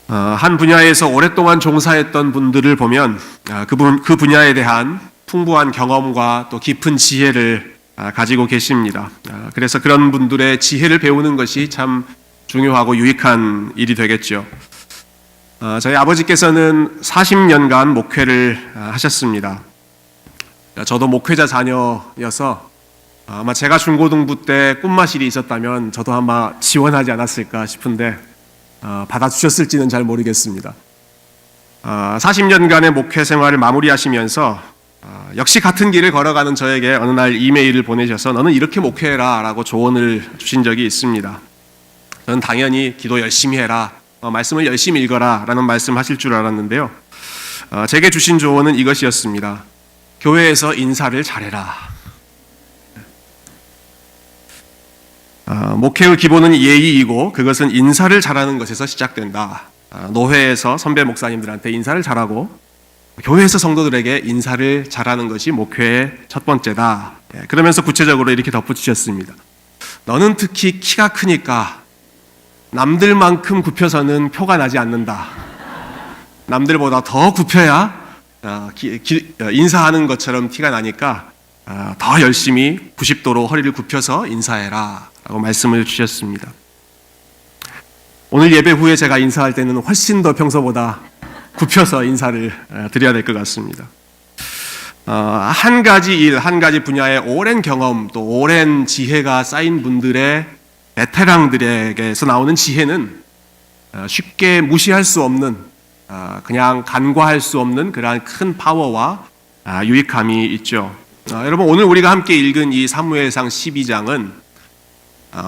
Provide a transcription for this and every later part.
한 분야에서 오랫동안 종사했던 분들을 보면 그 분야에 대한 풍부한 경험과 또 깊은 지혜를 가지고 계십니다. 그래서 그런 분들의 지혜를 배우는 것이 참 중요하고 유익한 일이 되겠죠. 저희 아버지께서는 40년간 목회를 하셨습니다. 저도 목회자 자녀여서 아마 제가 중고등부 때 꿈마실이 있었다면 저도 아마 지원하지 않았을까 싶은데 받아주셨을지는 잘 모르겠습니다. 40년간의 목회 생활을 마무리하시면서 역시 같은 길을 걸어가는 저에게 어느 날 이메일을 보내셔서 너는 이렇게 목회해라 라고 조언을 주신 적이 있습니다. 저는 당연히 기도 열심히 해라, 말씀을 열심히 읽어라 라는 말씀 하실 줄 알았는데요. 제게 주신 조언은 이것이었습니다. 교회에서 인사를 잘해라. 목회의 기본은 예의이고 그것은 인사를 잘하는 것에서 시작된다. 노회에서 선배 목사님들한테 인사를 잘하고 교회에서 성도들에게 인사를 잘하는 것이 목회의 첫 번째다. 그러면서 구체적으로 이렇게 덧붙이셨습니다. 너는 특히 키가 크니까 남들만큼 굽혀서는 표가 나지 않는다. 남들보다 더 굽혀야 인사하는 것처럼 티가 나니까 더 열심히 90도로 허리를 굽혀서 인사해라 라고 말씀을 주셨습니다. 오늘 예배 후에 제가 인사할 때는 훨씬 더 평소보다 굽혀서 인사를 드려야 될 것 같습니다. 한 가지 일, 한 가지 분야의 오랜 경험 또 오랜 지혜가 쌓인 분들의 베테랑들에게서 나오는 지혜는 쉽게 무시할 수 없는, 그냥 간과할 수 없는 그러한 큰 파워와 유익함이 있죠. 여러분, 오늘 우리가 함께 읽은 이 사무엘상 12장은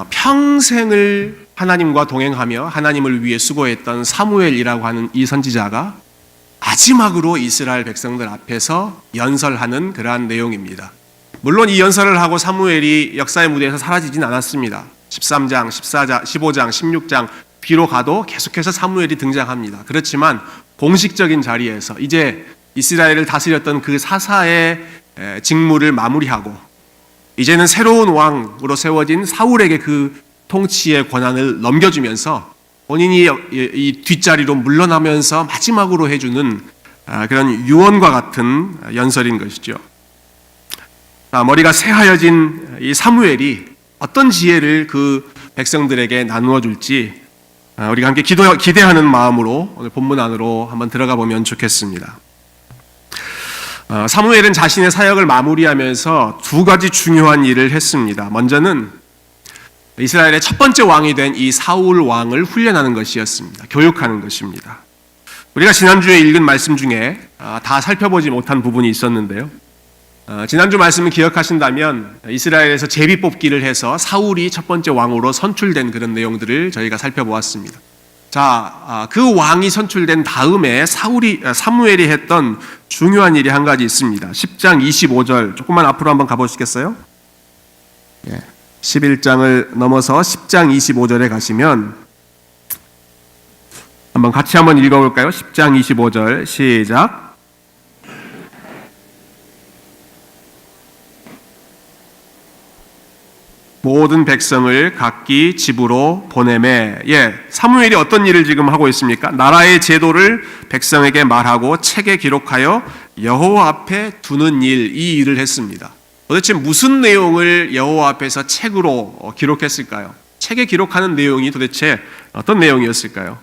평생을 하나님과 동행하며 하나님을 위해 수고했던 사무엘이라고 하는 이 선지자가 마지막으로 이스라엘 백성들 앞에서 연설하는 그러한 내용입니다. 물론 이 연설을 하고 사무엘이 역사의 무대에서 사라지진 않았습니다. 13장, 14장, 15장, 16장 뒤로 가도 계속해서 사무엘이 등장합니다. 그렇지만 공식적인 자리에서 이제 이스라엘을 다스렸던 그 사사의 직무를 마무리하고 이제는 새로운 왕으로 세워진 사울에게 그 통치의 권한을 넘겨주면서 본인이 이 뒷자리로 물러나면서 마지막으로 해주는 그런 유언과 같은 연설인 것이죠. 머리가 새하여진 이 사무엘이 어떤 지혜를 그 백성들에게 나누어 줄지 우리가 함께 기대하는 마음으로 오늘 본문 안으로 한번 들어가 보면 좋겠습니다. 사무엘은 자신의 사역을 마무리하면서 두 가지 중요한 일을 했습니다. 먼저는 이스라엘의 첫 번째 왕이 된 이 사울 왕을 훈련하는 것이었습니다. 교육하는 것입니다. 우리가 지난주에 읽은 말씀 중에 다 살펴보지 못한 부분이 있었는데요. 지난주 말씀을 기억하신다면 이스라엘에서 제비 뽑기를 해서 사울이 첫 번째 왕으로 선출된 그런 내용들을 저희가 살펴보았습니다. 그 왕이 선출된 다음에 사무엘이 했던 중요한 일이 한 가지 있습니다. 10장 25절 조금만 앞으로 한번 가보시겠어요? 11장을 넘어서 10장 25절에 가시면 같이 한번 읽어볼까요? 10장 25절 시작. 모든 백성을 각기 집으로 보내매. 사무엘이 어떤 일을 지금 하고 있습니까? 나라의 제도를 백성에게 말하고 책에 기록하여 여호와 앞에 두는 일, 이 일을 했습니다. 도대체 무슨 내용을 여호와 앞에서 책으로 기록했을까요? 책에 기록하는 내용이 도대체 어떤 내용이었을까요?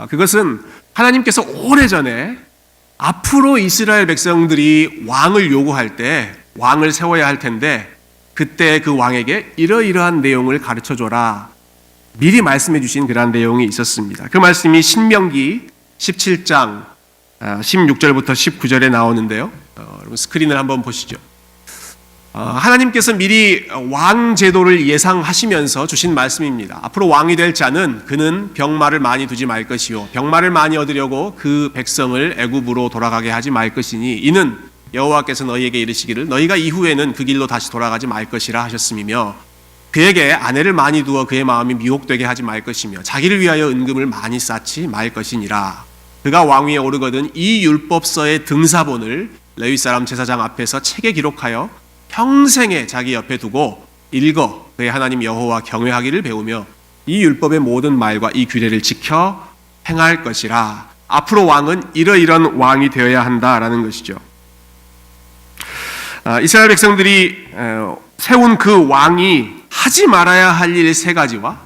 그것은 하나님께서 오래전에 앞으로 이스라엘 백성들이 왕을 요구할 때 왕을 세워야 할 텐데 그때 그 왕에게 이러이러한 내용을 가르쳐줘라 미리 말씀해 주신 그러한 내용이 있었습니다. 그 말씀이 신명기 17장 16절부터 19절에 나오는데요. 여러분 스크린을 한번 보시죠. 하나님께서 미리 왕 제도를 예상하시면서 주신 말씀입니다. 앞으로 왕이 될 자는 그는 병마를 많이 두지 말 것이요 병마를 많이 얻으려고 그 백성을 애굽으로 돌아가게 하지 말 것이니 이는 여호와께서 너희에게 이르시기를 너희가 이후에는 그 길로 다시 돌아가지 말 것이라 하셨음이며 그에게 아내를 많이 두어 그의 마음이 미혹되게 하지 말 것이며 자기를 위하여 은금을 많이 쌓지 말 것이니라. 그가 왕위에 오르거든 이 율법서의 등사본을 레위 사람 제사장 앞에서 책에 기록하여 평생에 자기 옆에 두고 읽어 그의 하나님 여호와 경외하기를 배우며 이 율법의 모든 말과 이 규례를 지켜 행할 것이라. 앞으로 왕은 이러이런 왕이 되어야 한다라는 것이죠. 이스라엘 백성들이 세운 그 왕이 하지 말아야 할 일 세 가지와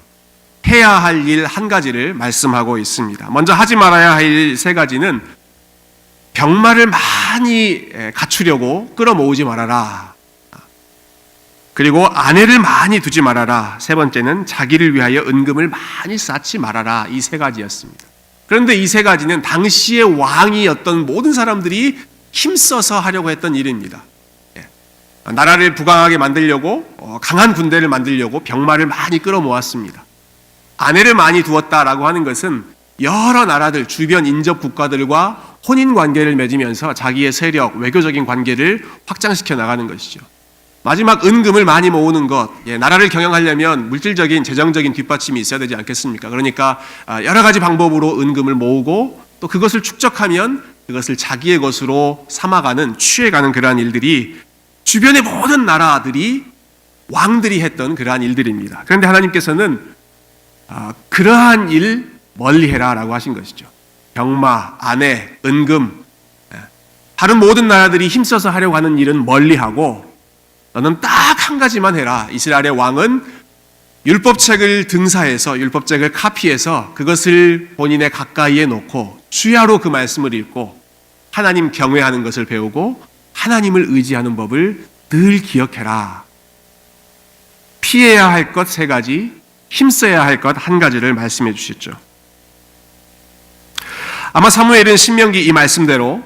해야 할 일 한 가지를 말씀하고 있습니다. 먼저 하지 말아야 할 일 세 가지는 병마를 많이 갖추려고 끌어모으지 말아라. 그리고 아내를 많이 두지 말아라. 세 번째는 자기를 위하여 은금을 많이 쌓지 말아라. 이 세 가지였습니다. 그런데 이 세 가지는 당시의 왕이었던 모든 사람들이 힘써서 하려고 했던 일입니다. 나라를 부강하게 만들려고 강한 군대를 만들려고 병마를 많이 끌어모았습니다. 아내를 많이 두었다라고 하는 것은 여러 나라들, 주변 인접 국가들과 혼인 관계를 맺으면서 자기의 세력, 외교적인 관계를 확장시켜 나가는 것이죠. 마지막 은금을 많이 모으는 것, 나라를 경영하려면 물질적인, 재정적인 뒷받침이 있어야 되지 않겠습니까? 그러니까 여러 가지 방법으로 은금을 모으고 또 그것을 축적하면 그것을 자기의 것으로 삼아가는, 취해가는 그러한 일들이 주변의 모든 나라들이 왕들이 했던 그러한 일들입니다. 그런데 하나님께서는 그러한 일 멀리해라 라고 하신 것이죠. 병마, 아내, 은금, 다른 모든 나라들이 힘써서 하려고 하는 일은 멀리하고 너는 딱 한 가지만 해라. 이스라엘의 왕은 율법책을 등사해서 율법책을 카피해서 그것을 본인의 가까이에 놓고 주야로 그 말씀을 읽고 하나님 경외하는 것을 배우고 하나님을 의지하는 법을 늘 기억해라. 피해야 할 것 세 가지, 힘써야 할 것 한 가지를 말씀해 주셨죠. 아마 사무엘은 신명기 이 말씀대로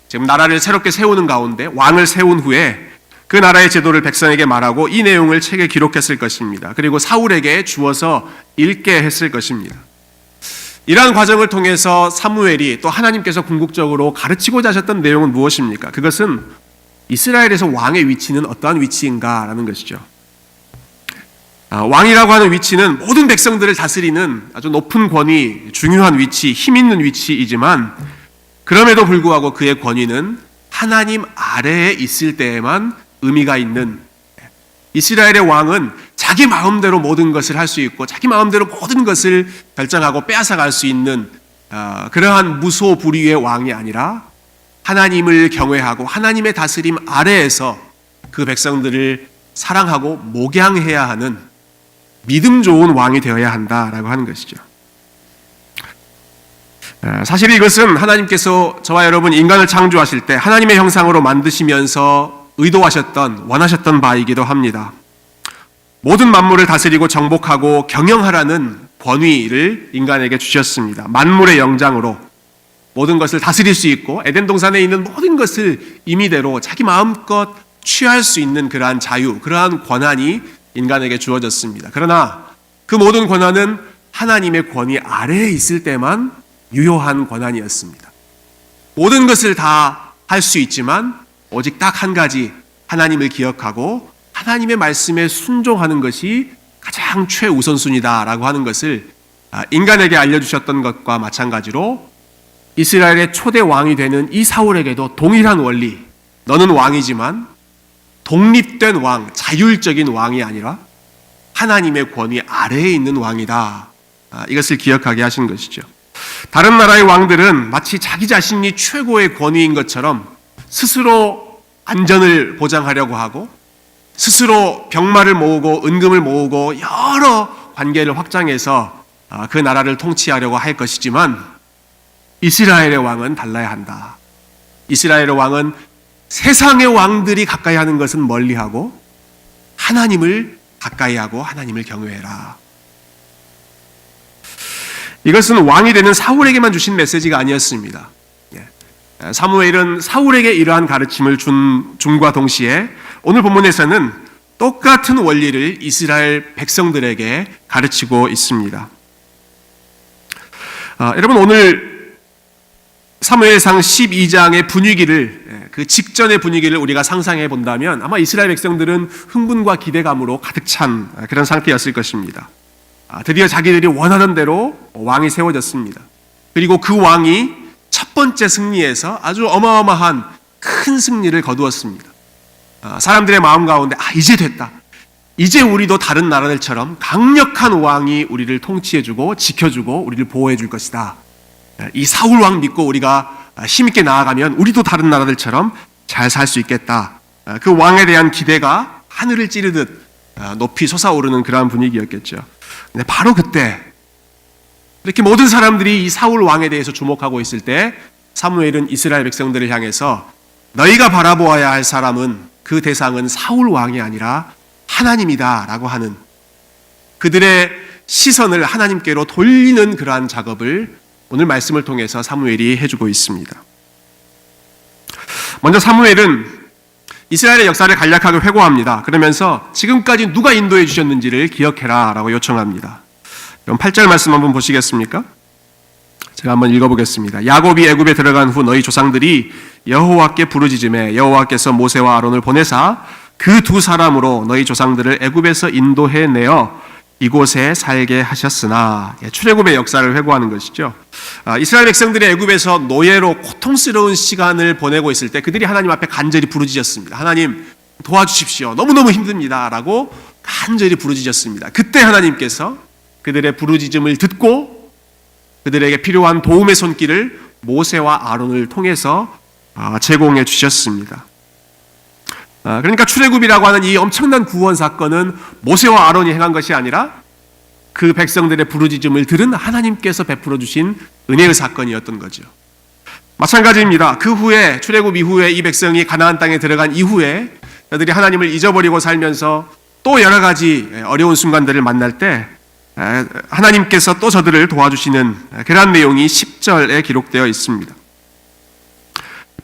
지금 나라를 새롭게 세우는 가운데 왕을 세운 후에 그 나라의 제도를 백성에게 말하고 이 내용을 책에 기록했을 것입니다. 그리고 사울에게 주어서 읽게 했을 것입니다. 이러한 과정을 통해서 사무엘이 또 하나님께서 궁극적으로 가르치고자 하셨던 내용은 무엇입니까? 그것은 이스라엘에서 왕의 위치는 어떠한 위치인가라는 것이죠. 왕이라고 하는 위치는 모든 백성들을 다스리는 아주 높은 권위, 중요한 위치, 힘 있는 위치이지만 그럼에도 불구하고 그의 권위는 하나님 아래에 있을 때에만 의미가 있는, 이스라엘의 왕은 자기 마음대로 모든 것을 할 수 있고 자기 마음대로 모든 것을 결정하고 빼앗아갈 수 있는 그러한 무소불위의 왕이 아니라 하나님을 경외하고 하나님의 다스림 아래에서 그 백성들을 사랑하고 목양해야 하는 믿음 좋은 왕이 되어야 한다라고 하는 것이죠. 사실 이것은 하나님께서 저와 여러분 인간을 창조하실 때 하나님의 형상으로 만드시면서 의도하셨던, 원하셨던 바이기도 합니다. 모든 만물을 다스리고 정복하고 경영하라는 권위를 인간에게 주셨습니다. 만물의 영장으로 모든 것을 다스릴 수 있고 에덴 동산에 있는 모든 것을 임의대로 자기 마음껏 취할 수 있는 그러한 자유, 그러한 권한이 인간에게 주어졌습니다. 그러나 그 모든 권한은 하나님의 권위 아래에 있을 때만 유효한 권한이었습니다. 모든 것을 다 할 수 있지만 오직 딱 한 가지, 하나님을 기억하고 하나님의 말씀에 순종하는 것이 가장 최우선순위다라고 하는 것을 인간에게 알려주셨던 것과 마찬가지로 이스라엘의 초대 왕이 되는 이 사울에게도 동일한 원리, 너는 왕이지만 독립된 왕, 자율적인 왕이 아니라 하나님의 권위 아래에 있는 왕이다. 이것을 기억하게 하신 것이죠. 다른 나라의 왕들은 마치 자기 자신이 최고의 권위인 것처럼 스스로 안전을 보장하려고 하고 스스로 병마를 모으고 은금을 모으고 여러 관계를 확장해서 그 나라를 통치하려고 할 것이지만 이스라엘의 왕은 달라야 한다. 이스라엘의 왕은 세상의 왕들이 가까이 하는 것은 멀리하고 하나님을 가까이 하고 하나님을 경외해라. 이것은 왕이 되는 사울에게만 주신 메시지가 아니었습니다. 사무엘은 사울에게 이러한 가르침을 줌과 동시에 오늘 본문에서는 똑같은 원리를 이스라엘 백성들에게 가르치고 있습니다. 여러분 오늘 사무엘상 12장의 분위기를, 그 직전의 분위기를 우리가 상상해 본다면 아마 이스라엘 백성들은 흥분과 기대감으로 가득 찬 그런 상태였을 것입니다. 드디어 자기들이 원하는 대로 왕이 세워졌습니다. 그리고 그 왕이 첫 번째 승리에서 아주 어마어마한 큰 승리를 거두었습니다. 사람들의 마음 가운데 이제 됐다. 이제 우리도 다른 나라들처럼 강력한 왕이 우리를 통치해주고 지켜주고 우리를 보호해줄 것이다. 이 사울 왕 믿고 우리가 힘있게 나아가면 우리도 다른 나라들처럼 잘 살 수 있겠다. 그 왕에 대한 기대가 하늘을 찌르듯 높이 솟아오르는 그러한 분위기였겠죠. 근데 바로 그때 이렇게 모든 사람들이 이 사울 왕에 대해서 주목하고 있을 때 사무엘은 이스라엘 백성들을 향해서 너희가 바라보아야 할 사람은 그 대상은 사울 왕이 아니라 하나님이다 라고 하는 그들의 시선을 하나님께로 돌리는 그러한 작업을 오늘 말씀을 통해서 사무엘이 해주고 있습니다. 먼저 사무엘은 이스라엘의 역사를 간략하게 회고합니다. 그러면서 지금까지 누가 인도해 주셨는지를 기억해라 라고 요청합니다. 그럼 8절 말씀 한번 보시겠습니까? 제가 한번 읽어보겠습니다. 야곱이 애굽에 들어간 후 너희 조상들이 여호와께 부르짖음에 여호와께서 모세와 아론을 보내사 그 두 사람으로 너희 조상들을 애굽에서 인도해 내어 이곳에 살게 하셨으나, 출애굽의 역사를 회고하는 것이죠. 이스라엘 백성들이 애굽에서 노예로 고통스러운 시간을 보내고 있을 때 그들이 하나님 앞에 간절히 부르짖었습니다. 하나님 도와주십시오. 너무너무 힘듭니다. 라고 간절히 부르짖었습니다. 그때 하나님께서 그들의 부르짖음을 듣고 그들에게 필요한 도움의 손길을 모세와 아론을 통해서 제공해 주셨습니다. 그러니까 출애굽이라고 하는 이 엄청난 구원 사건은 모세와 아론이 행한 것이 아니라 그 백성들의 부르짖음을 들은 하나님께서 베풀어 주신 은혜의 사건이었던 거죠. 마찬가지입니다. 그 후에 출애굽 이후에 이 백성이 가나안 땅에 들어간 이후에 그들이 하나님을 잊어버리고 살면서 또 여러 가지 어려운 순간들을 만날 때 하나님께서 또 저들을 도와주시는 그런 내용이 10절에 기록되어 있습니다.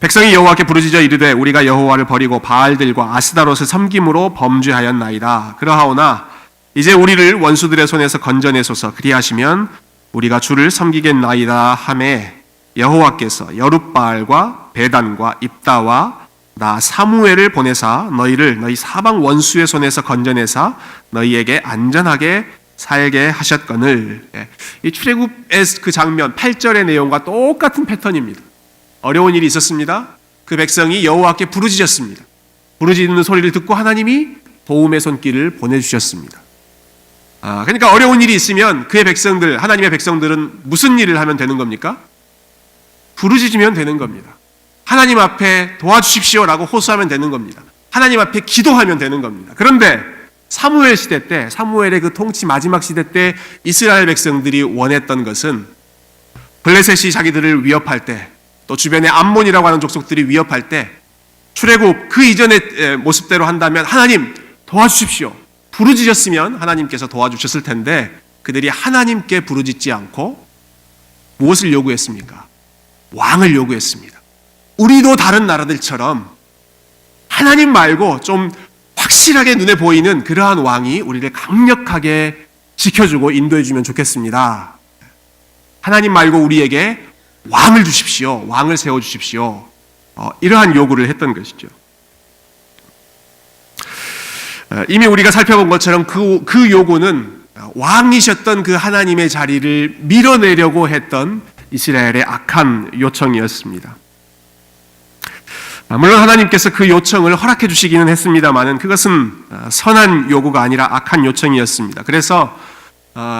백성이 여호와께 부르짖어 이르되 우리가 여호와를 버리고 바알들과 아스다롯을 섬김으로 범죄하였나이다. 그러하오나 이제 우리를 원수들의 손에서 건져내소서. 그리하시면 우리가 주를 섬기겠나이다 하매 여호와께서 여룻바알과 베단과 입다와 나 사무엘을 보내사 너희를 너희 사방 원수의 손에서 건져내사 너희에게 안전하게 살게 하셨거늘. 이 출애굽의 그 장면 8절의 내용과 똑같은 패턴입니다. 어려운 일이 있었습니다. 그 백성이 여호와께 부르짖었습니다. 부르짖는 소리를 듣고 하나님이 도움의 손길을 보내주셨습니다. 그러니까 어려운 일이 있으면 그의 백성들, 하나님의 백성들은 무슨 일을 하면 되는 겁니까? 부르짖으면 되는 겁니다. 하나님 앞에 도와주십시오라고 호소하면 되는 겁니다. 하나님 앞에 기도하면 되는 겁니다. 그런데 사무엘 시대 때, 사무엘의 그 통치 마지막 시대 때 이스라엘 백성들이 원했던 것은 블레셋이 자기들을 위협할 때, 또 주변에 암몬이라고 하는 족속들이 위협할 때 출애굽 그 이전의 모습대로 한다면 하나님 도와주십시오. 부르짖었으면 하나님께서 도와주셨을 텐데 그들이 하나님께 부르짖지 않고 무엇을 요구했습니까? 왕을 요구했습니다. 우리도 다른 나라들처럼 하나님 말고 좀 확실하게 눈에 보이는 그러한 왕이 우리를 강력하게 지켜주고 인도해주면 좋겠습니다. 하나님 말고 우리에게 왕을 주십시오. 왕을 세워주십시오. 이러한 요구를 했던 것이죠. 이미 우리가 살펴본 것처럼 그 요구는 왕이셨던 그 하나님의 자리를 밀어내려고 했던 이스라엘의 악한 요청이었습니다. 물론 하나님께서 그 요청을 허락해 주시기는 했습니다만 그것은 선한 요구가 아니라 악한 요청이었습니다. 그래서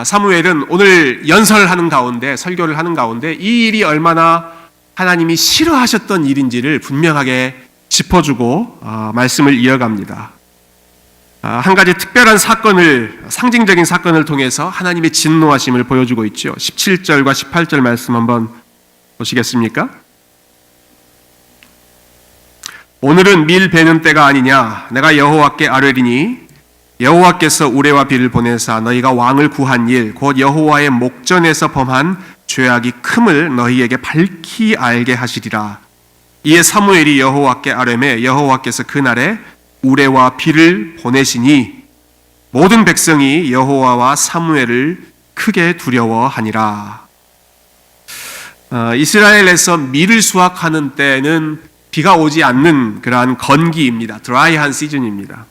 사무엘은 오늘 연설하는 가운데, 설교를 하는 가운데 이 일이 얼마나 하나님이 싫어하셨던 일인지를 분명하게 짚어주고 말씀을 이어갑니다. 한 가지 특별한 사건을, 상징적인 사건을 통해서 하나님의 진노하심을 보여주고 있죠. 17절과 18절 말씀 한번 보시겠습니까? 오늘은 밀 베는 때가 아니냐. 내가 여호와께 아뢰리니 여호와께서 우레와 비를 보내사 너희가 왕을 구한 일 곧 여호와의 목전에서 범한 죄악이 큼을 너희에게 밝히 알게 하시리라. 이에 사무엘이 여호와께 아뢰매 여호와께서 그날에 우레와 비를 보내시니 모든 백성이 여호와와 사무엘을 크게 두려워하니라. 이스라엘에서 밀을 수확하는 때는 비가 오지 않는 그러한 건기입니다. 드라이한 시즌입니다.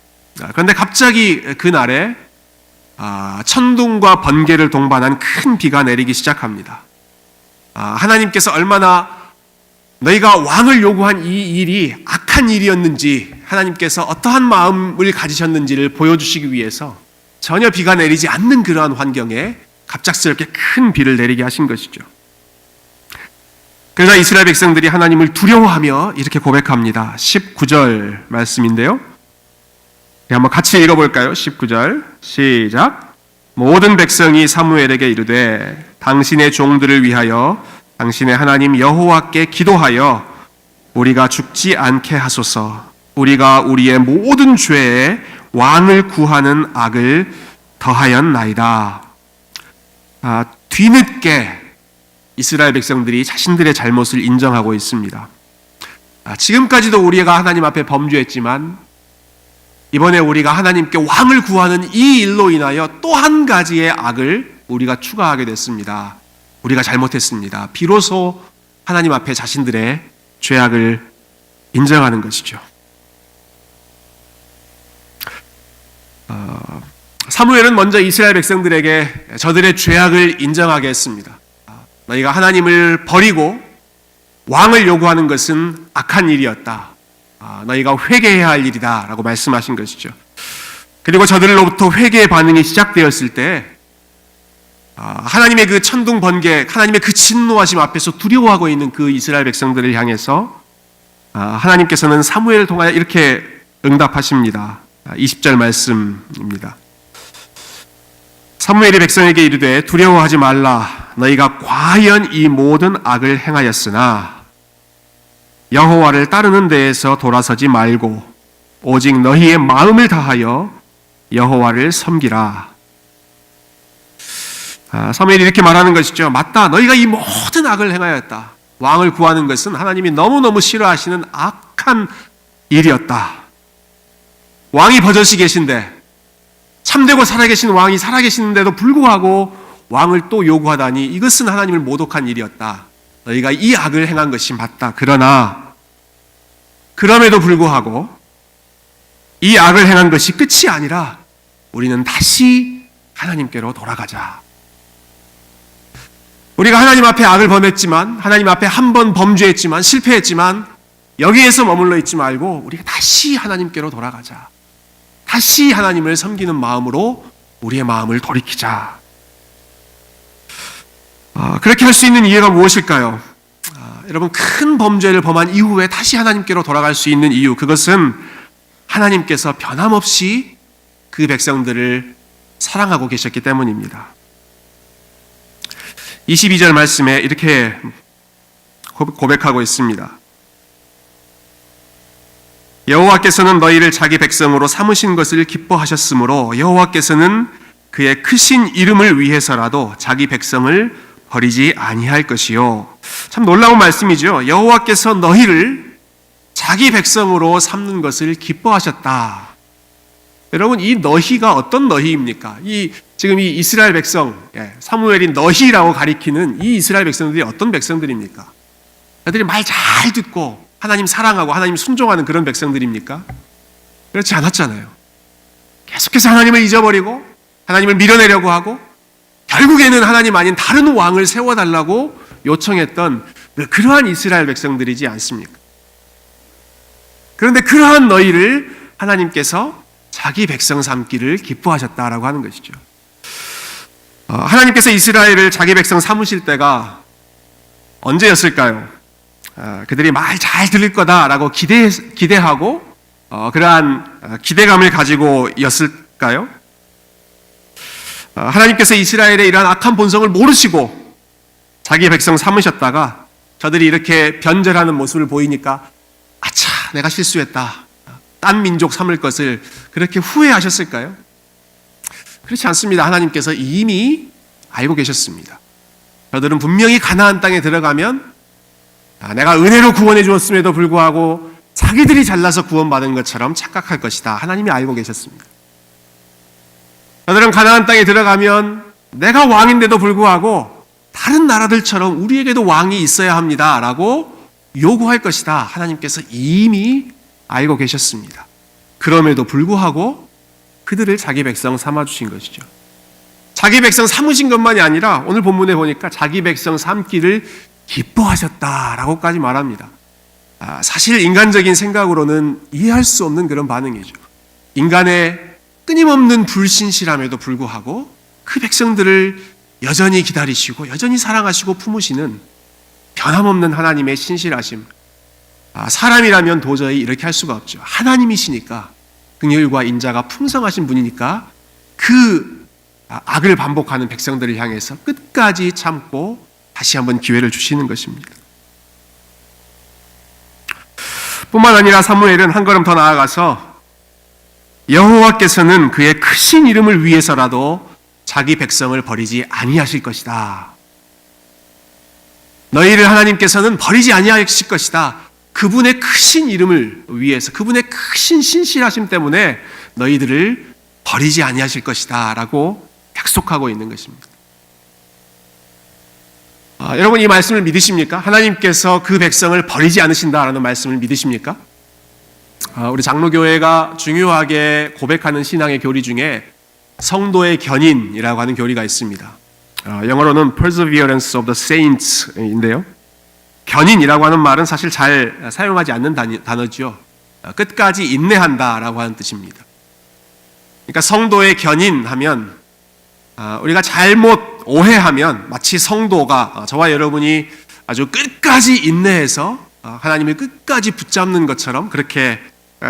그런데 갑자기 그날에 천둥과 번개를 동반한 큰 비가 내리기 시작합니다. 하나님께서 얼마나 너희가 왕을 요구한 이 일이 악한 일이었는지, 하나님께서 어떠한 마음을 가지셨는지를 보여주시기 위해서 전혀 비가 내리지 않는 그러한 환경에 갑작스럽게 큰 비를 내리게 하신 것이죠. 그러자 이스라엘 백성들이 하나님을 두려워하며 이렇게 고백합니다. 19절 말씀인데요. 한번 같이 읽어볼까요? 19절 시작. 모든 백성이 사무엘에게 이르되 당신의 종들을 위하여 당신의 하나님 여호와께 기도하여 우리가 죽지 않게 하소서. 우리가 우리의 모든 죄에 왕을 구하는 악을 더하였나이다. 뒤늦게 이스라엘 백성들이 자신들의 잘못을 인정하고 있습니다. 지금까지도 우리가 하나님 앞에 범죄했지만 이번에 우리가 하나님께 왕을 구하는 이 일로 인하여 또 한 가지의 악을 우리가 추가하게 됐습니다. 우리가 잘못했습니다. 비로소 하나님 앞에 자신들의 죄악을 인정하는 것이죠. 사무엘은 먼저 이스라엘 백성들에게 저들의 죄악을 인정하게 했습니다. 너희가 하나님을 버리고 왕을 요구하는 것은 악한 일이었다. 너희가 회개해야 할 일이다 라고 말씀하신 것이죠. 그리고 저들로부터 회개의 반응이 시작되었을 때 하나님의 그 천둥 번개, 하나님의 그 진노하심 앞에서 두려워하고 있는 그 이스라엘 백성들을 향해서 하나님께서는 사무엘을 통하여 이렇게 응답하십니다. 20절 말씀입니다. 사무엘이 백성에게 이르되 두려워하지 말라. 너희가 과연 이 모든 악을 행하였으나 여호와를 따르는 데에서 돌아서지 말고 오직 너희의 마음을 다하여 여호와를 섬기라. 사무엘이 이렇게 말하는 것이죠. 맞다. 너희가 이 모든 악을 행하였다. 왕을 구하는 것은 하나님이 너무너무 싫어하시는 악한 일이었다. 왕이 버젓이 계신데 참되고 살아계신 왕이 살아계시는데도 불구하고 왕을 또 요구하다니 이것은 하나님을 모독한 일이었다. 너희가 이 악을 행한 것이 맞다. 그러나 그럼에도 불구하고 이 악을 행한 것이 끝이 아니라 우리는 다시 하나님께로 돌아가자. 우리가 하나님 앞에 악을 범했지만 하나님 앞에 한 번 범죄했지만 실패했지만 여기에서 머물러 있지 말고 우리가 다시 하나님께로 돌아가자. 다시 하나님을 섬기는 마음으로 우리의 마음을 돌이키자. 그렇게 할 수 있는 이유가 무엇일까요? 여러분, 큰 범죄를 범한 이후에 다시 하나님께로 돌아갈 수 있는 이유, 그것은 하나님께서 변함없이 그 백성들을 사랑하고 계셨기 때문입니다. 22절 말씀에 이렇게 고백하고 있습니다. 여호와께서는 너희를 자기 백성으로 삼으신 것을 기뻐하셨으므로 여호와께서는 그의 크신 이름을 위해서라도 자기 백성을 버리지 아니할 것이요. 참 놀라운 말씀이죠. 여호와께서 너희를 자기 백성으로 삼는 것을 기뻐하셨다. 여러분, 이 너희가 어떤 너희입니까? 지금 이 이스라엘 백성, 사무엘이 너희라고 가리키는 이 이스라엘 백성들이 어떤 백성들입니까? 그들이 말 잘 듣고 하나님 사랑하고 하나님 순종하는 그런 백성들입니까? 그렇지 않았잖아요. 계속해서 하나님을 잊어버리고 하나님을 밀어내려고 하고 결국에는 하나님 아닌 다른 왕을 세워달라고 요청했던 그러한 이스라엘 백성들이지 않습니까? 그런데 그러한 너희를 하나님께서 자기 백성 삼기를 기뻐하셨다라고 하는 것이죠. 하나님께서 이스라엘을 자기 백성 삼으실 때가 언제였을까요? 그들이 말 잘 들을 거다라고 기대하고 그러한 기대감을 가지고 였을까요? 하나님께서 이스라엘의 이러한 악한 본성을 모르시고 자기 백성 삼으셨다가 저들이 이렇게 변절하는 모습을 보이니까 아차, 내가 실수했다. 딴 민족 삼을 것을 그렇게 후회하셨을까요? 그렇지 않습니다. 하나님께서 이미 알고 계셨습니다. 저들은 분명히 가나안 땅에 들어가면 내가 은혜로 구원해 주었음에도 불구하고 자기들이 잘나서 구원받은 것처럼 착각할 것이다. 하나님이 알고 계셨습니다. 저들은 가나안 땅에 들어가면 내가 왕인데도 불구하고 다른 나라들처럼 우리에게도 왕이 있어야 합니다 라고 요구할 것이다. 하나님께서 이미 알고 계셨습니다. 그럼에도 불구하고 그들을 자기 백성 삼아주신 것이죠. 자기 백성 삼으신 것만이 아니라 오늘 본문에 보니까 자기 백성 삼기를 기뻐하셨다라고까지 말합니다. 사실 인간적인 생각으로는 이해할 수 없는 그런 반응이죠. 인간의 끊임없는 불신실함에도 불구하고 그 백성들을 여전히 기다리시고 여전히 사랑하시고 품으시는 변함없는 하나님의 신실하심. 사람이라면 도저히 이렇게 할 수가 없죠. 하나님이시니까, 긍휼과 인자가 풍성하신 분이니까 그 악을 반복하는 백성들을 향해서 끝까지 참고 다시 한번 기회를 주시는 것입니다. 뿐만 아니라 사무엘은 한 걸음 더 나아가서 여호와께서는 그의 크신 이름을 위해서라도 자기 백성을 버리지 아니하실 것이다. 너희를 하나님께서는 버리지 아니하실 것이다. 그분의 크신 이름을 위해서, 그분의 크신 신실하심 때문에 너희들을 버리지 아니하실 것이다 라고 약속하고 있는 것입니다. 여러분, 이 말씀을 믿으십니까? 하나님께서 그 백성을 버리지 않으신다라는 말씀을 믿으십니까? 우리 장로교회가 중요하게 고백하는 신앙의 교리 중에 성도의 견인이라고 하는 교리가 있습니다. 영어로는 Perseverance of the Saints인데요. 견인이라고 하는 말은 사실 잘 사용하지 않는 단어죠. 끝까지 인내한다라고 하는 뜻입니다. 그러니까 성도의 견인하면 우리가 잘못 오해하면 마치 성도가 저와 여러분이 아주 끝까지 인내해서 하나님을 끝까지 붙잡는 것처럼 그렇게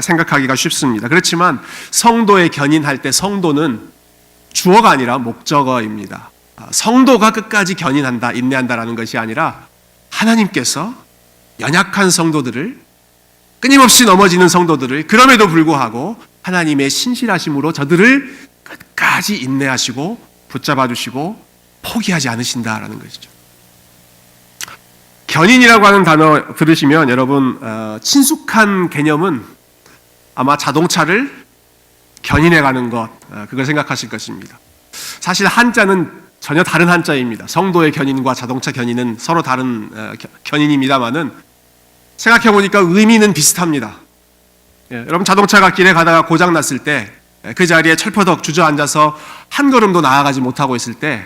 생각하기가 쉽습니다. 그렇지만 성도의 견인할 때 성도는 주어가 아니라 목적어입니다. 성도가 끝까지 견인한다, 인내한다라는 것이 아니라 하나님께서 연약한 성도들을, 끊임없이 넘어지는 성도들을 그럼에도 불구하고 하나님의 신실하심으로 저들을 끝까지 인내하시고 붙잡아 주시고 포기하지 않으신다라는 것이죠. 견인이라고 하는 단어 들으시면 여러분 친숙한 개념은 아마 자동차를 견인해가는 것, 그걸 생각하실 것입니다. 사실 한자는 전혀 다른 한자입니다. 성도의 견인과 자동차 견인은 서로 다른 견인입니다만은 생각해보니까 의미는 비슷합니다. 여러분, 자동차가 길에 가다가 고장났을 때 그 자리에 철퍼덕 주저앉아서 한 걸음도 나아가지 못하고 있을 때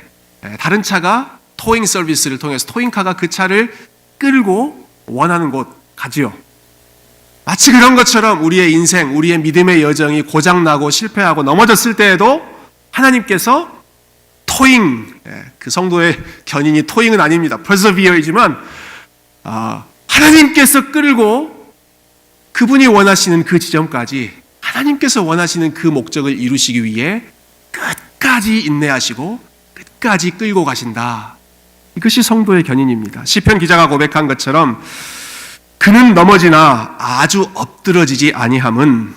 다른 차가 토잉 서비스를 통해서 토잉카가 그 차를 끌고 원하는 곳 가지요. 마치 그런 것처럼 우리의 인생, 우리의 믿음의 여정이 고장나고 실패하고 넘어졌을 때에도 하나님께서 토잉, 그 성도의 견인이 토잉은 아닙니다. persevere이지만 하나님께서 끌고 그분이 원하시는 그 지점까지, 하나님께서 원하시는 그 목적을 이루시기 위해 끝까지 인내하시고 끝까지 끌고 가신다. 이것이 성도의 견인입니다. 시편 기자가 고백한 것처럼 그는 넘어지나 아주 엎드러지지 아니함은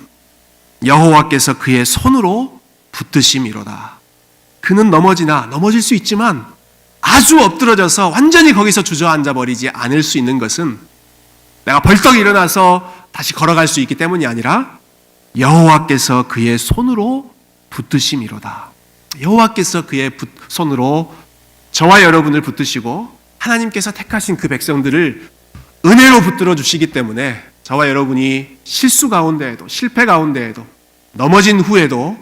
여호와께서 그의 손으로 붙드심이로다. 그는 넘어지나, 넘어질 수 있지만 아주 엎드러져서 완전히 거기서 주저앉아 버리지 않을 수 있는 것은 내가 벌떡 일어나서 다시 걸어갈 수 있기 때문이 아니라 여호와께서 그의 손으로 붙드심이로다. 여호와께서 그의 손으로 저와 여러분을 붙드시고 하나님께서 택하신 그 백성들을 은혜로 붙들어 주시기 때문에 저와 여러분이 실수 가운데에도, 실패 가운데에도, 넘어진 후에도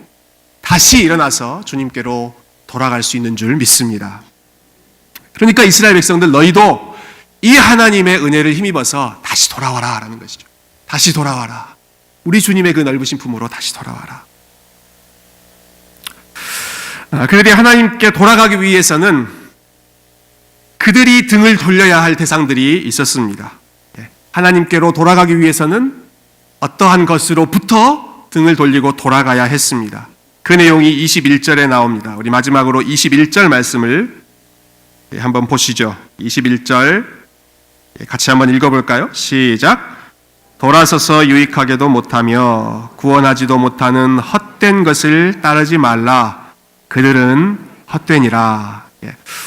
다시 일어나서 주님께로 돌아갈 수 있는 줄 믿습니다. 그러니까 이스라엘 백성들, 너희도 이 하나님의 은혜를 힘입어서 다시 돌아와라 라는 것이죠. 다시 돌아와라. 우리 주님의 그 넓으신 품으로 다시 돌아와라. 그들이 하나님께 돌아가기 위해서는 그들이 등을 돌려야 할 대상들이 있었습니다. 하나님께로 돌아가기 위해서는 어떠한 것으로부터 등을 돌리고 돌아가야 했습니다. 그 내용이 21절에 나옵니다. 우리 마지막으로 21절 말씀을 한번 보시죠. 21절 같이 한번 읽어볼까요? 시작. 돌아서서 유익하게도 못하며 구원하지도 못하는 헛된 것을 따르지 말라. 그들은 헛되니라.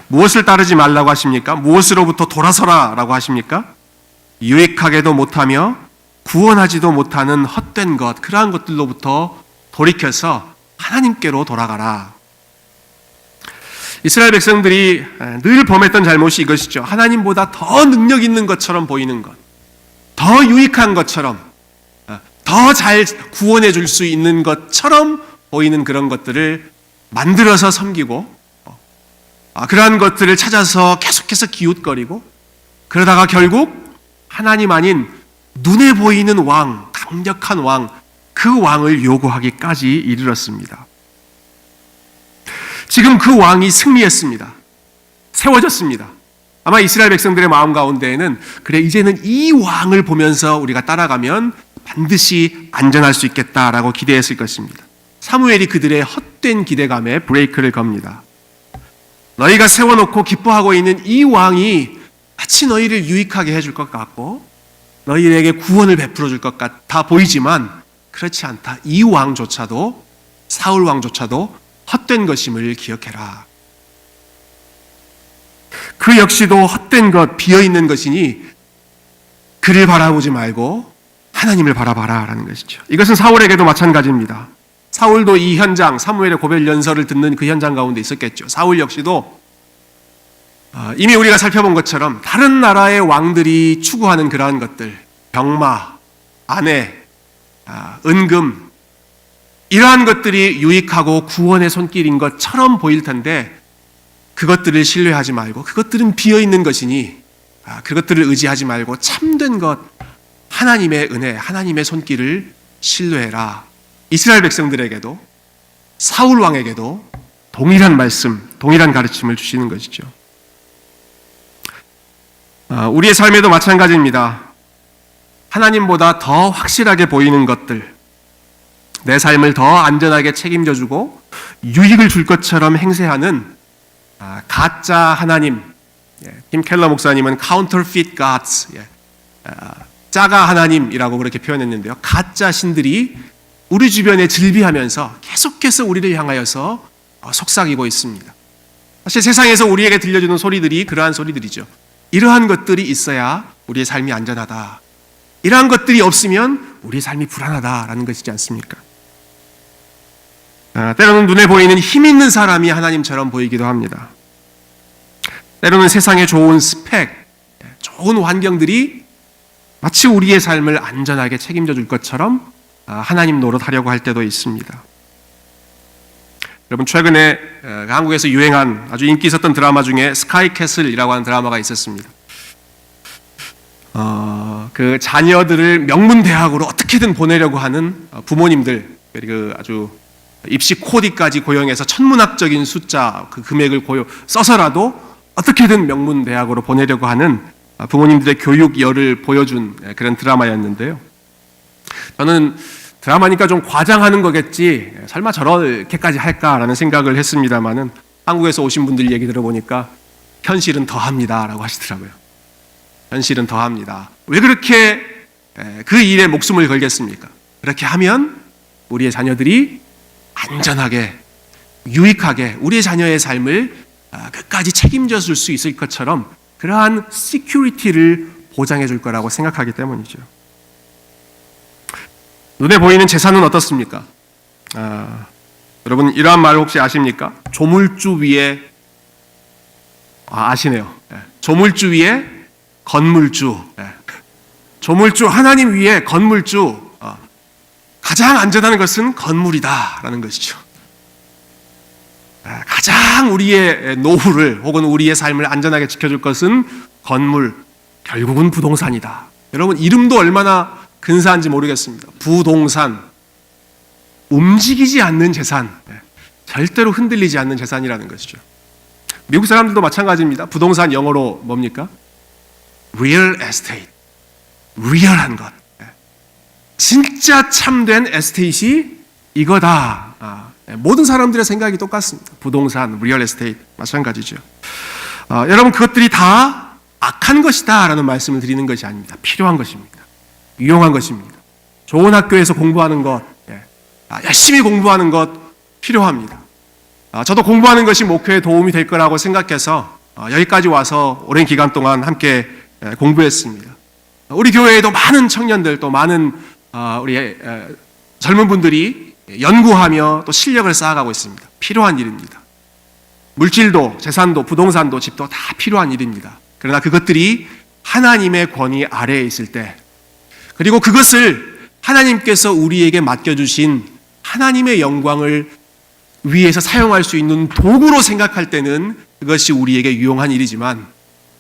무엇을 따르지 말라고 하십니까? 무엇으로부터 돌아서라 라고 하십니까? 유익하게도 못하며 구원하지도 못하는 헛된 것, 그러한 것들로부터 돌이켜서 하나님께로 돌아가라. 이스라엘 백성들이 늘 범했던 잘못이 이것이죠. 하나님보다 더 능력 있는 것처럼 보이는 것, 더 유익한 것처럼, 더 잘 구원해 줄 수 있는 것처럼 보이는 그런 것들을 만들어서 섬기고, 그러한 것들을 찾아서 계속해서 기웃거리고, 그러다가 결국 하나님 아닌 눈에 보이는 왕, 강력한 왕, 그 왕을 요구하기까지 이르렀습니다. 지금 그 왕이 승리했습니다. 세워졌습니다. 아마 이스라엘 백성들의 마음 가운데에는 그래 이제는 이 왕을 보면서 우리가 따라가면 반드시 안전할 수 있겠다라고 기대했을 것입니다. 사무엘이 그들의 헛된 기대감에 브레이크를 겁니다. 너희가 세워놓고 기뻐하고 있는 이 왕이 마치 너희를 유익하게 해줄 것 같고 너희에게 구원을 베풀어 줄 것 같아 보이지만 그렇지 않다. 이 왕조차도 사울 왕조차도 헛된 것임을 기억해라. 그 역시도 헛된 것, 비어있는 것이니 그를 바라보지 말고 하나님을 바라봐라 라는 것이죠. 이것은 사울에게도 마찬가지입니다. 사울도 이 현장, 사무엘의 고별 연설을 듣는 그 현장 가운데 있었겠죠. 사울 역시도 이미 우리가 살펴본 것처럼 다른 나라의 왕들이 추구하는 그러한 것들, 병마, 아내, 은금, 이러한 것들이 유익하고 구원의 손길인 것처럼 보일 텐데 그것들을 신뢰하지 말고 그것들은 비어있는 것이니 그것들을 의지하지 말고 참된 것, 하나님의 은혜, 하나님의 손길을 신뢰해라. 이스라엘 백성들에게도 사울 왕에게도 동일한 말씀, 동일한 가르침을 주시는 것이죠. 우리의 삶에도 마찬가지입니다. 하나님보다 더 확실하게 보이는 것들, 내 삶을 더 안전하게 책임져주고 유익을 줄 것처럼 행세하는 가짜 하나님, 팀 켈러 목사님은 counterfeit gods, 짜가 하나님이라고 그렇게 표현했는데요. 가짜 신들이 우리 주변에 즐비하면서 계속해서 우리를 향하여서 속삭이고 있습니다. 사실 세상에서 우리에게 들려주는 소리들이 그러한 소리들이죠. 이러한 것들이 있어야 우리의 삶이 안전하다. 이러한 것들이 없으면 우리의 삶이 불안하다라는 것이지 않습니까? 때로는 눈에 보이는 힘 있는 사람이 하나님처럼 보이기도 합니다. 때로는 세상의 좋은 스펙, 좋은 환경들이 마치 우리의 삶을 안전하게 책임져 줄 것처럼 하나님 노릇하려고 할 때도 있습니다. 여러분, 최근에 한국에서 유행한 아주 인기 있었던 드라마 중에 스카이캐슬이라고 하는 드라마가 있었습니다. 그 자녀들을 명문대학으로 어떻게든 보내려고 하는 부모님들, 그리고 아주 입시 코디까지 고용해서 천문학적인 숫자, 그 금액을 써서라도 어떻게든 명문대학으로 보내려고 하는 부모님들의 교육열을 보여준 그런 드라마였는데요. 저는 드라마니까 좀 과장하는 거겠지, 설마 저렇게까지 할까라는 생각을 했습니다만은 한국에서 오신 분들 얘기 들어보니까 현실은 더합니다라고 하시더라고요. 현실은 더합니다. 왜 그렇게 그 일에 목숨을 걸겠습니까? 그렇게 하면 우리의 자녀들이 안전하게, 유익하게 우리의 자녀의 삶을 끝까지 책임져 줄 수 있을 것처럼 그러한 시큐리티를 보장해 줄 거라고 생각하기 때문이죠. 눈에 보이는 재산은 어떻습니까? 여러분, 이러한 말 혹시 아십니까? 조물주 위에, 아시네요. 조물주 위에 건물주. 조물주, 하나님 위에 건물주. 가장 안전한 것은 건물이다라는 것이죠. 가장 우리의 노후를 혹은 우리의 삶을 안전하게 지켜줄 것은 건물, 결국은 부동산이다. 여러분, 이름도 얼마나 근사한지 모르겠습니다. 부동산, 움직이지 않는 재산, 절대로 흔들리지 않는 재산이라는 것이죠. 미국 사람들도 마찬가지입니다. 부동산 영어로 뭡니까? Real estate, 리얼한 것. 진짜 참된 에스테이트이 이거다. 모든 사람들의 생각이 똑같습니다. 부동산, 리얼 에스테이트 마찬가지죠. 여러분, 그것들이 다 악한 것이다 라는 말씀을 드리는 것이 아닙니다. 필요한 것입니다. 유용한 것입니다. 좋은 학교에서 공부하는 것, 열심히 공부하는 것 필요합니다. 저도 공부하는 것이 목표에 도움이 될 거라고 생각해서 여기까지 와서 오랜 기간 동안 함께 공부했습니다. 우리 교회에도 많은 청년들, 또 많은 우리 젊은 분들이 연구하며 또 실력을 쌓아가고 있습니다. 필요한 일입니다. 물질도, 재산도, 부동산도, 집도 다 필요한 일입니다. 그러나 그것들이 하나님의 권위 아래에 있을 때, 그리고 그것을 하나님께서 우리에게 맡겨주신 하나님의 영광을 위해서 사용할 수 있는 도구로 생각할 때는 그것이 우리에게 유용한 일이지만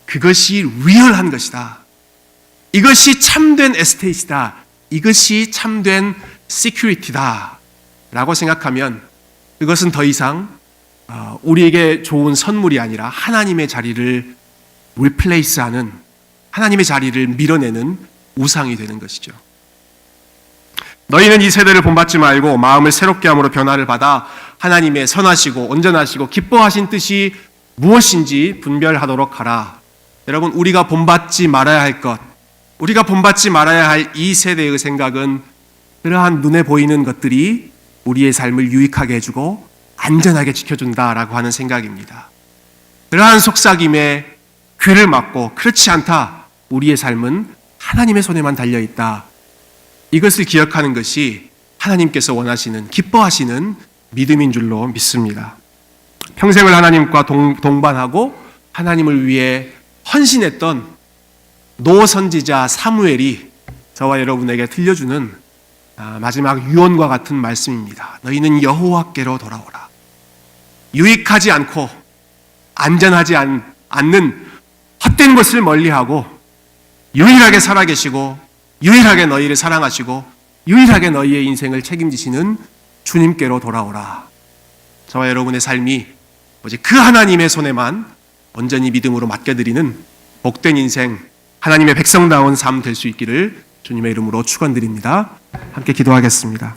그것이 리얼한 것이다. 이것이 참된 에스테이트다. 이것이 참된 시큐리티다 라고 생각하면 그것은 더 이상 우리에게 좋은 선물이 아니라 하나님의 자리를 리플레이스하는, 하나님의 자리를 밀어내는 우상이 되는 것이죠. 너희는 이 세대를 본받지 말고 마음을 새롭게 함으로 변화를 받아 하나님의 선하시고 온전하시고 기뻐하신 뜻이 무엇인지 분별하도록 하라. 여러분, 우리가 본받지 말아야 할 것, 우리가 본받지 말아야 할 이 세대의 생각은 그러한 눈에 보이는 것들이 우리의 삶을 유익하게 해주고 안전하게 지켜준다라고 하는 생각입니다. 그러한 속삭임에 귀를 막고 그렇지 않다, 우리의 삶은 하나님의 손에만 달려있다, 이것을 기억하는 것이 하나님께서 원하시는, 기뻐하시는 믿음인 줄로 믿습니다. 평생을 하나님과 동반하고 하나님을 위해 헌신했던 노 선지자 사무엘이 저와 여러분에게 들려주는 마지막 유언과 같은 말씀입니다. 너희는 여호와께로 돌아오라. 유익하지 않고 안전하지 않는 헛된 것을 멀리하고 유일하게 살아계시고 유일하게 너희를 사랑하시고 유일하게 너희의 인생을 책임지시는 주님께로 돌아오라. 저와 여러분의 삶이 오직 그 하나님의 손에만 온전히 믿음으로 맡겨드리는 복된 인생, 하나님의 백성다운 삶 될 수 있기를 주님의 이름으로 축원드립니다. 함께 기도하겠습니다.